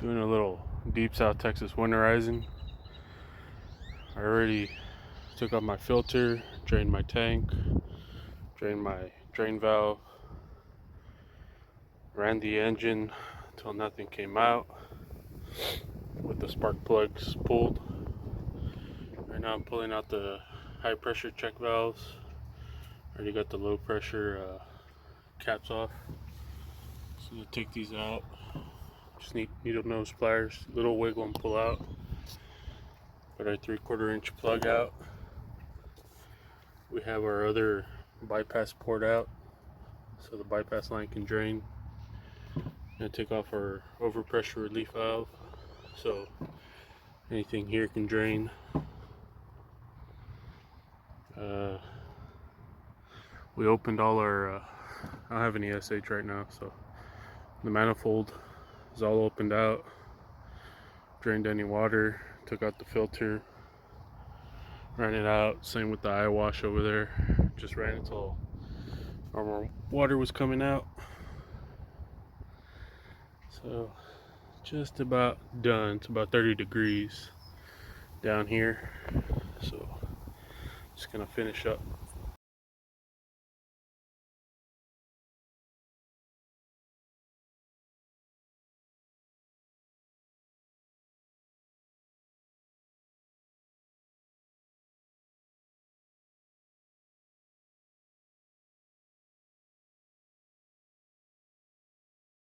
Doing a little deep South Texas winterizing. I already took off my filter, drained my tank, drained my drain valve, ran the engine until nothing came out with the spark plugs pulled. Right now I'm pulling out the high pressure check valves. Already got the low pressure caps off. So I'm gonna take these out. Just need needle nose pliers, little wiggle and pull out. Got our 3/4 inch plug out. We have our other bypass port out, so the bypass line can drain. Gonna take off our overpressure relief valve, so anything here can drain. We opened all our, I don't have any SH right now, so the manifold is all opened out. Drained any water, took out the filter, ran it out. Same with the eye wash over there. Just ran it till our water was coming out. So just about done. It's about 30 degrees down here. So just gonna finish up